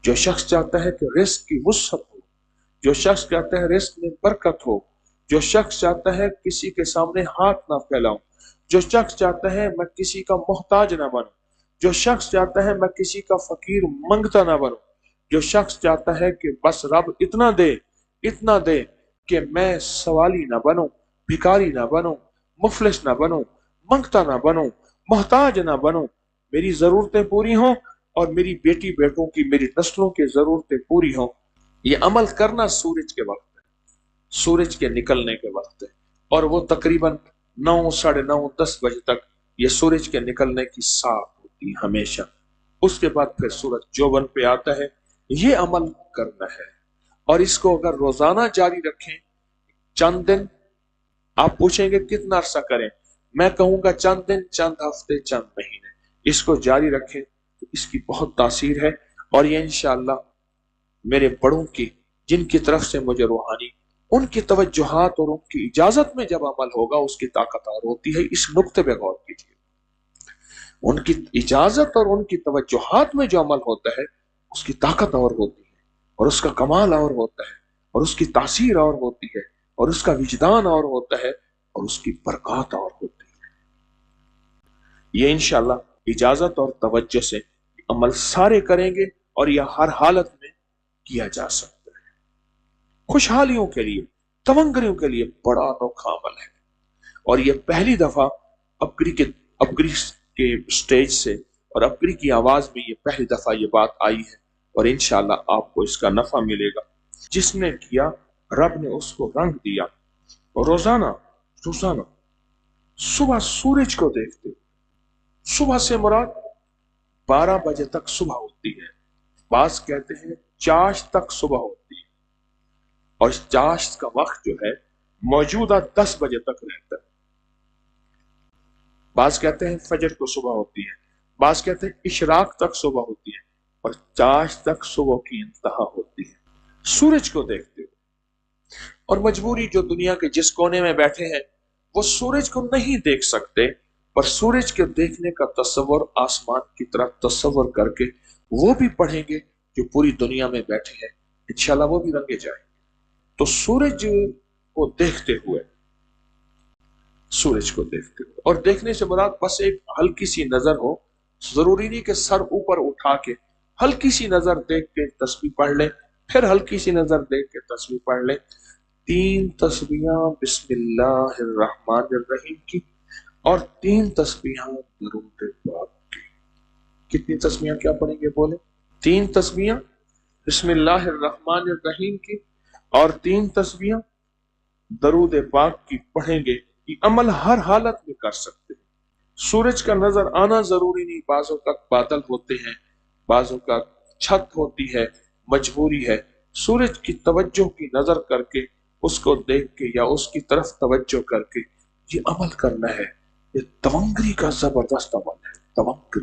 जो शख्स चाहता है कि रिस्क की वुसअत हो, जो शख्स चाहता है रिस्क में बरकत हो, जो शख्स चाहता है किसी के सामने हाथ ना फैलाऊं, जो शख्स चाहता है मैं किसी का मोहताज ना बनूं, जो शख्स चाहता है मैं किसी का फकीर मंगता ना बनूं, जो शख्स चाहता है कि बस रब इतना दे कि मैं सवाली ना बनूं, भिखारी ना बनूं, मुफलिस ना बनूं, मंगता ना बनूं, मोहताज ना बनूं, मेरी जरूरतें पूरी हों और मेरी बेटी बेटों की, मेरी नस्लों की जरूरतें पूरी हों। ये अमल करना सूरज के वक्त है, सूरज के निकलने के वक्त है, और वो तकरीबन 9, साढ़े 9, 10 बजे तक ये सूरज के निकलने की साथ होती है हमेशा। उसके बाद फिर सूरज जोबन पे आता है। ये अमल करना है और इसको अगर रोजाना जारी रखें, चंद दिन, आप पूछेंगे कितना अरसा करें, मैं कहूंगा चंद दिन, चंद हफ्ते, चंद महीने, इसको जारी रखें तो इसकी बहुत तासीर है। और ये इंशाअल्लाह मेरे बड़ों की, जिनकी तरफ से मुझे रूहानी, उनकी तवज्जुहात और उनकी इजाजत में जब अमल होगा उसकी ताकत और होती है। इस नुक्ते पे गौर कीजिए, उनकी इजाजत और उनकी तवज्जुहात में जो अमल होता है उसकी ताकत और होती है, और उसका कमाल और होता है, और उसकी तासीर और होती है, और उसका विजदान और होता है, और उसकी बरकत और होती है। ये इंशाअल्लाह इजाजत और तवज्जो से अमल सारे करेंगे और यह हर हालत में किया जा सकता है। खुशहालियों के लिए, तवंगरियों के लिए बड़ा अनोखा अमल है, और यह पहली दफा अपग्री के स्टेज से और अपग्री की आवाज में ये पहली दफा ये बात आई है, और इंशाअल्लाह आपको इसका नफा मिलेगा। जिसने किया रब ने उसको रंग दिया। और रोजाना सुबह सूरज को देखते, सुबह से मुराद 12 बजे तक सुबह होती है, बास कहते हैं चाश तक सुबह होती है, और चाश का वक्त जो है मौजूदा 10 बजे तक रहता है। बास कहते हैं फजर को सुबह होती है, बास कहते हैं इशराक तक सुबह होती है, और चाश तक सुबह की इंतहा होती है। सूरज को देखते हो, और मजबूरी जो दुनिया के जिस कोने में बैठे हैं वो सूरज को नहीं देख सकते, पर सूरज के देखने का तस्वर आसमान की तरफ तस्वर करके वो भी पढ़ेंगे जो पूरी दुनिया में बैठे हैं, इंशाल्लाह वो भी रंगे जाए। तो सूरज को देखते हुए, सूरज को देखते हुए, और देखने से मुराद बस एक हल्की सी नजर हो, जरूरी नहीं कि सर ऊपर उठा के हल्की सी नजर देख के तस्बीह पढ़ ले, फिर हल्की सी नजर देख के तस्बीह पढ़ ले। 3 तस्बीहां बिस्मिल्लाहिर्रहमानिर्रहीम की और 3 तस्बीहां दरूद पाक की। कितनी तस्बीहां क्या पढ़ेंगे बोले? 3 तस्बीहां बिस्मिल्लाहिर्रहमानिर्रहीम की और 3 तस्बीहां दरूद पाक की पढ़ेंगे। ये अमल हर हालत में कर सकते हैं। सूरज का नजर आना जरूरी नहीं, बाजों का बादल होते हैं, बाजों का छत होती है, मजबूरी है। सूरज की तवज्जो की नजर करके, उसको देख के या उसकी तरफ तवज्जो करके ये अमल करना है। ये तवंगरी का जबरदस्त अमल है, तवंगरी।